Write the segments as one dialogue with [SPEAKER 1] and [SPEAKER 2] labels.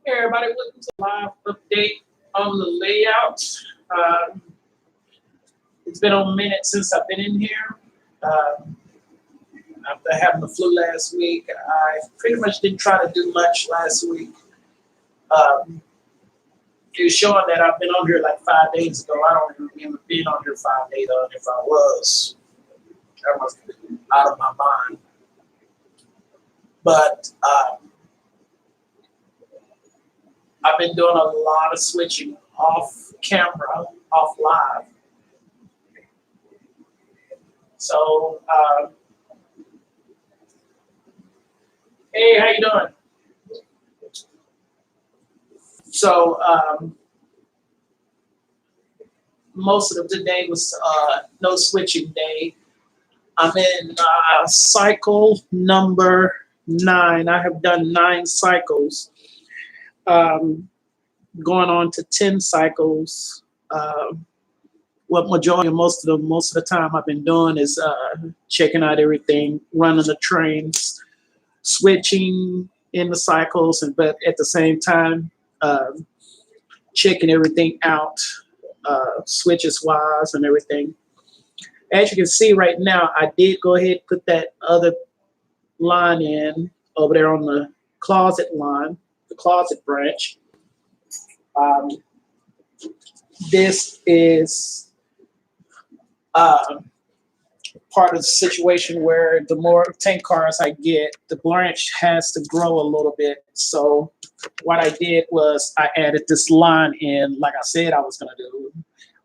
[SPEAKER 1] Hey everybody, welcome to the live update on the layout. Um, it's been a minute since I've been in here. Um, After having the flu last week, I pretty much didn't try to do much last week. Um, it was showing that I've been on here like 5 days ago. I don't even remember being on here 5 days ago. If I was, I must have been out of my mind. But I've been doing a lot of switching off camera, off live. So, hey, how you doing? So, most of the day was no switching day. I'm in cycle number 9. I have done 9 cycles, um, going on to 10 cycles. What majority of most of the time I've been doing is checking out everything, running the trains, switching in the cycles, and but at the same time uh, checking everything out, switches wise and everything. As you can see right now, I did go ahead and put that other line in over there on the closet line, the closet branch. Um, this is uh, part of the situation where the more tank cars I get, the branch has to grow a little bit. So what I did was I added this line in, like I said I was going to do.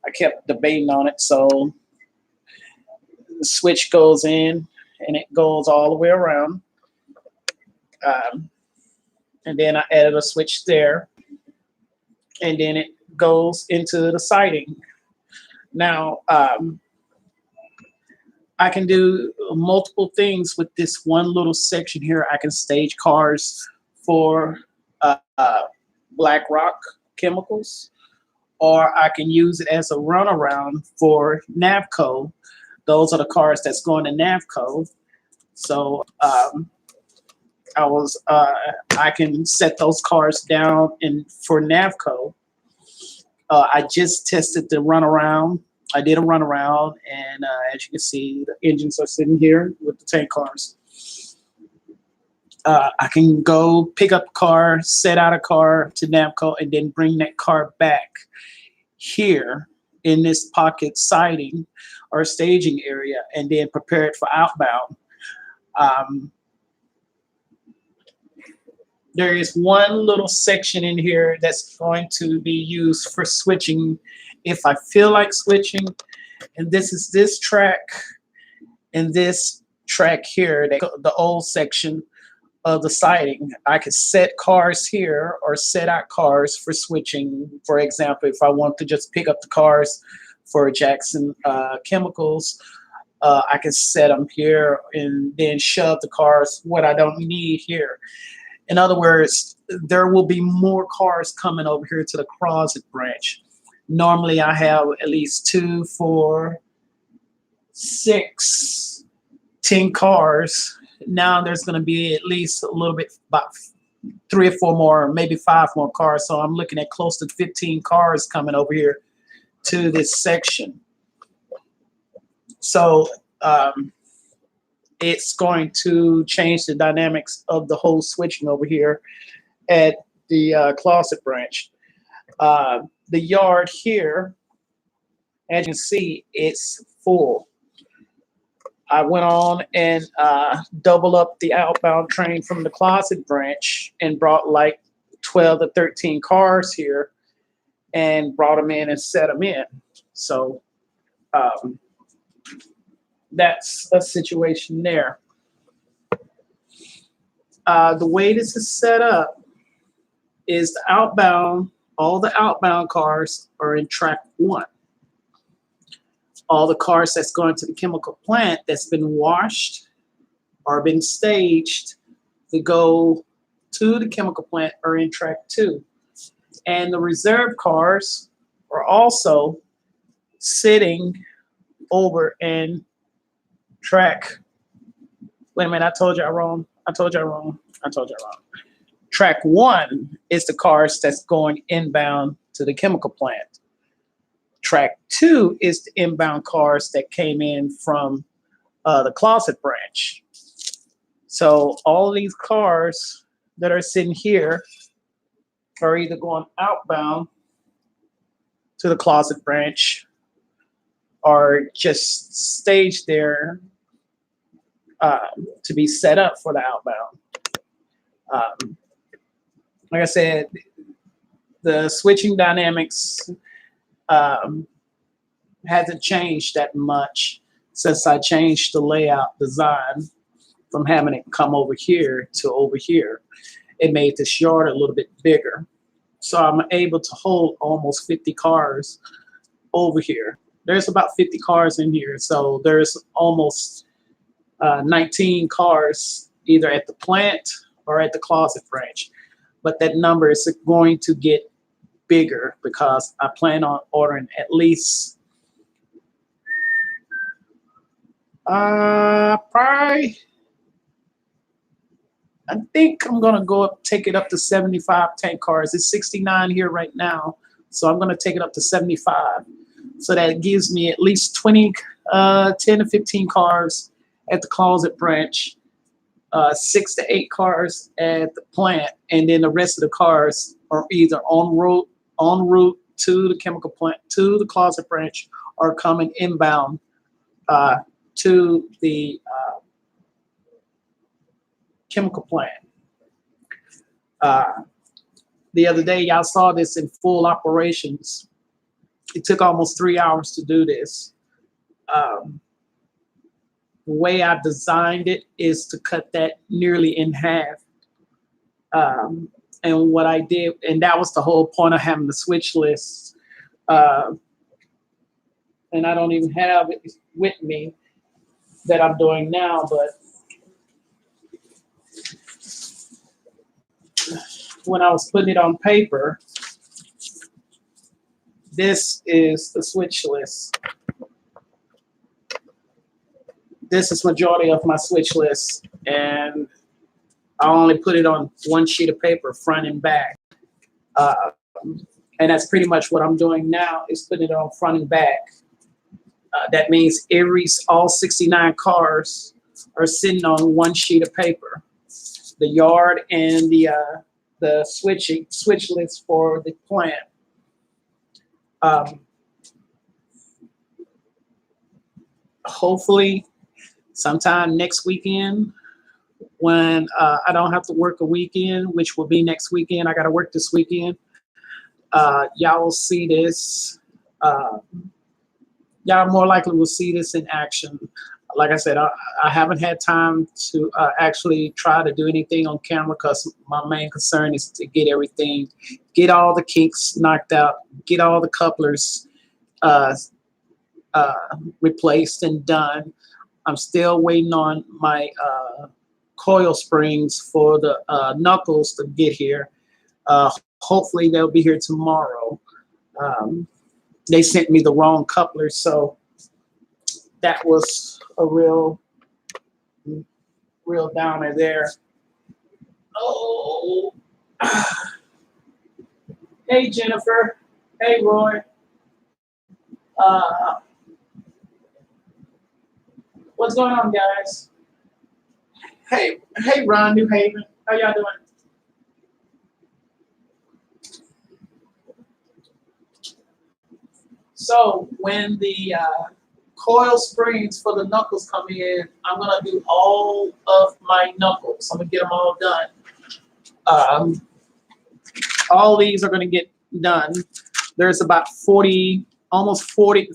[SPEAKER 1] I kept debating on it. So the switch goes in and it goes all the way around. Um, and then I added a switch there, and then it goes into the siding. Now, I can do multiple things with this one little section here. I can stage cars for Black Rock Chemicals, or I can use it as a runaround for Navco. Those are the cars that's going to Navco. So I can set those cars down in for Navco. I just tested the runaround. I did a runaround, and as you can see, the engines are sitting here with the tank cars. I can go pick up a car, set out a car to Navco, and then bring that car back here in this pocket siding or staging area, and then prepare it for outbound. Um, there is one little section in here that's going to be used for switching if I feel like switching. And this is this track and this track here, the old section of the siding. I could set cars here or set out cars for switching. For example, if I want to just pick up the cars for Jackson Chemicals, I can set them here and then shove the cars what I don't need here. In other words, there will be more cars coming over here to the closet branch. Normally, I have at least 2, 4, 6, 10 cars. Now there's going to be at least a little bit, about 3 or 4 more, maybe 5 more cars. So I'm looking at close to 15 cars coming over here to this section. So it's going to change the dynamics of the whole switching over here at the closet branch. The yard here, as you can see, it's full. I went on and double up the outbound train from the closet branch and brought like 12 to 13 cars here and brought them in and set them in. So that's a situation there. The way this is set up is the outbound, all the outbound cars are in track 1. All the cars that's going to the chemical plant that's been washed or been staged to go to the chemical plant are in track 2. And the reserve cars are also sitting over in track. Wait a minute, I told you I wrong. Track 1 is the cars that's going inbound to the chemical plant. Track 2 is the inbound cars that came in from the closet branch. So all of these cars that are sitting here are either going outbound to the closet branch or just staged there to be set up for the outbound. Like I said, the switching dynamics hasn't changed that much since I changed the layout design from having it come over here to over here. It made this yard a little bit bigger. So I'm able to hold almost 50 cars over here. There's about 50 cars in here. So there's almost 19 cars either at the plant or at the closet branch. But that number is going to get bigger because I plan on ordering at least probably, I think I'm gonna go up, take it up to 75 tank cars. It's 69 here right now, so I'm gonna take it up to 75. So that gives me at least 10 to 15 cars at the closet branch, 6 to 8 cars at the plant, and then the rest of the cars are either en route to the chemical plant, to the closet branch, or coming inbound to the chemical plant. The other day, y'all saw this in full operations. It took almost 3 hours to do this. The way I designed it is to cut that nearly in half. And what I did, and that was the whole point of having the switch list. And I don't even have it with me that I'm doing now, but when I was putting it on paper, this is the switch list. This is majority of my switch list, and I only put it on one sheet of paper, front and back. And that's pretty much what I'm doing now, is putting it on front and back. That means all 69 cars are sitting on one sheet of paper. The yard and the switch list for the plant. Hopefully, sometime next weekend, when I don't have to work a weekend, which will be next weekend. I got to work this weekend. Y'all will see this. Y'all more likely will see this in action. Like I said, I haven't had time to actually try to do anything on camera because my main concern is to get everything, get all the kinks knocked out, get all the couplers replaced and done. I'm still waiting on my coil springs for the knuckles to get here. Hopefully they'll be here tomorrow. They sent me the wrong couplers, so that was a real downer there. Oh, hey Jennifer, hey Roy. What's going on, guys? Hey Ron, New Haven, how y'all doing? So when the coil springs for the knuckles come in, I'm gonna do all of my knuckles. I'm gonna get them all done. All these are gonna get done. There's about 40, almost 40,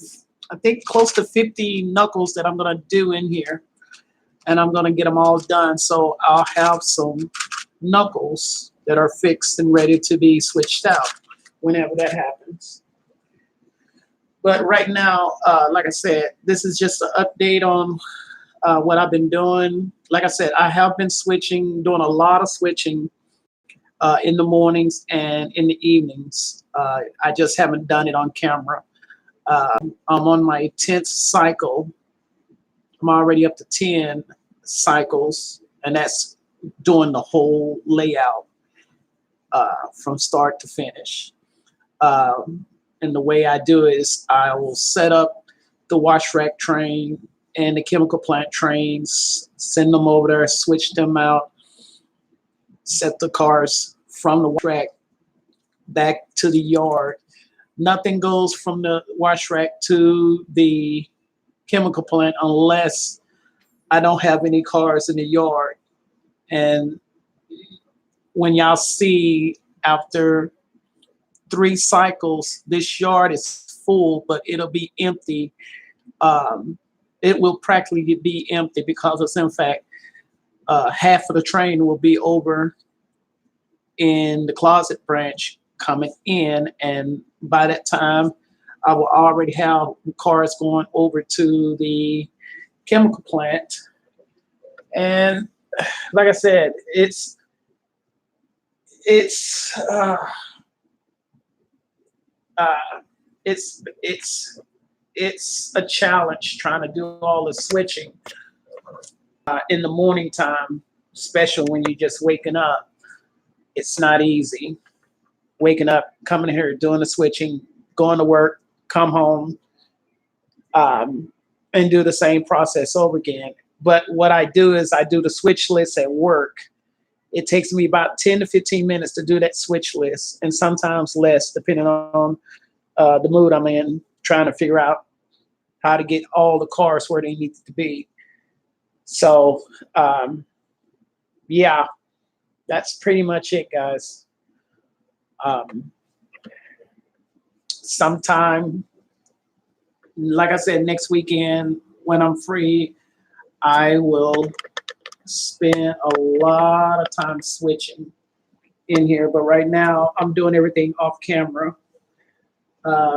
[SPEAKER 1] I think close to 50 knuckles that I'm gonna do in here. And I'm gonna get them all done. So I'll have some knuckles that are fixed and ready to be switched out whenever that happens. But right now, like I said, this is just an update on what I've been doing. Like I said, I have been doing a lot of switching in the mornings and in the evenings. I just haven't done it on camera. I'm on my 10th cycle. I'm already up to 10 cycles, and that's doing the whole layout. from start to finish. And the way I do it is I will set up the wash rack train and the chemical plant trains, send them over there, switch them out, set the cars from the wash rack back to the yard. Nothing goes from the wash rack to the chemical plant unless I don't have any cars in the yard. And when y'all see after 3 cycles, this yard is full, but it'll be empty. It will practically be empty because it's, in fact, half of the train will be over in the closet branch coming in. And by that time, I will already have cars going over to the chemical plant. And like I said, it's a challenge trying to do all the switching in the morning time, especially when you're just waking up. It's not easy. Waking up, coming here, doing the switching, going to work, come home, and do the same process over again. But what I do is I do the switch list at work. It takes me about 10 to 15 minutes to do that switch list, and sometimes less, depending on the mood I'm in, trying to figure out how to get all the cars where they need to be. So, yeah, that's pretty much it, guys. Sometime, like I said, next weekend when I'm free, I will spend a lot of time switching in here. But right now, I'm doing everything off camera.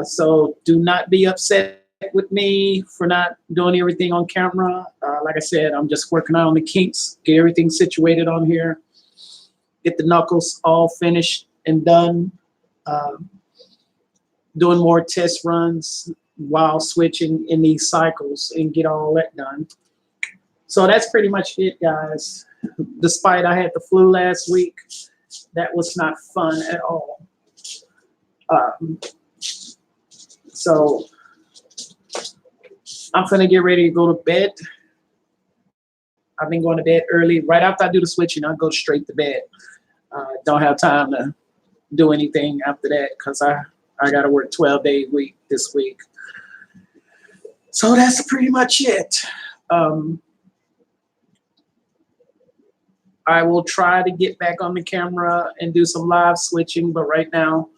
[SPEAKER 1] So do not be upset with me for not doing everything on camera. Like I said, I'm just working on the kinks, get everything situated on here, get the knuckles all finished and done, doing more test runs while switching in these cycles and get all that done. So that's pretty much it, guys. Despite I had the flu last week, that was not fun at all. So I'm gonna get ready to go to bed. I've been going to bed early. Right after I do the switching, I go straight to bed. Don't have time to do anything after that because I got to work 12-day week this week. So that's pretty much it. I will try to get back on the camera and do some live switching, but right now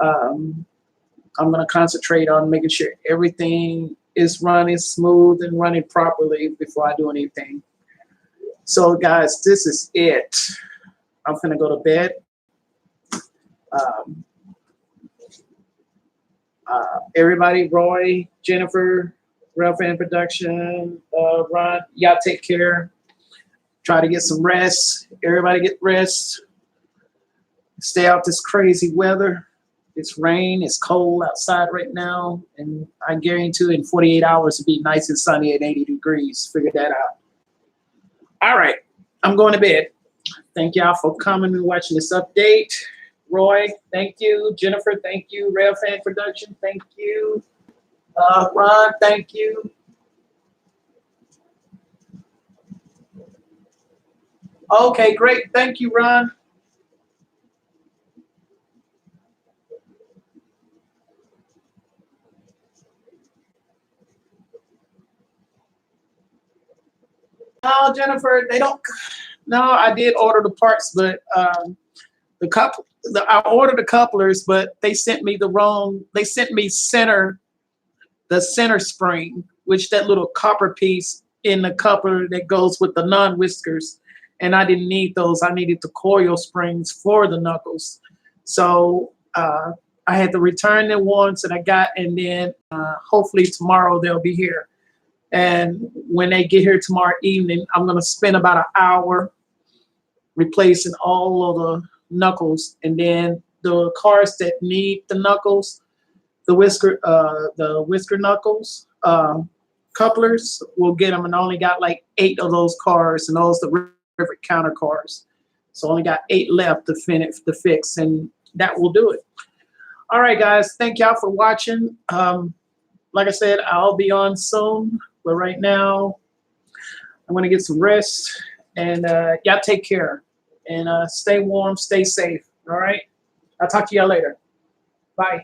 [SPEAKER 1] I'm going to concentrate on making sure everything is running smooth and running properly before I do anything. So guys, this is it. I'm going to go to bed. Everybody, Roy, Jennifer, Railfan Production, Ron, y'all take care. Try to get some rest. Everybody get rest. Stay out this crazy weather. It's rain. It's cold outside right now. And I guarantee you in 48 hours it'll be nice and sunny at 80 degrees. Figure that out. All right. I'm going to bed. Thank y'all for coming and watching this update. Roy, thank you. Jennifer, thank you. Railfan Production, thank you. Ron, thank you. Okay, great. Thank you, Ron. No, Jennifer, they don't. No, I did order the parts, but I ordered the couplers, but they sent me the wrong. They sent me the center spring, which that little copper piece in the coupler that goes with the non-whiskers, and I didn't need those. I needed the coil springs for the knuckles, so I had to return the ones that I got, and then hopefully tomorrow they'll be here. And when they get here tomorrow evening, I'm going to spend about an hour replacing all of the knuckles. And then the cars that need the knuckles, the whisker knuckles, couplers, will get them. And I only got like 8 of those cars, and those are the rivet counter cars. So only got 8 left to fix, and that will do it. All right, guys. Thank y'all for watching. Like I said, I'll be on soon, but right now I'm going to get some rest, and y'all take care, and stay warm, stay safe. All right. I'll talk to y'all later. Bye.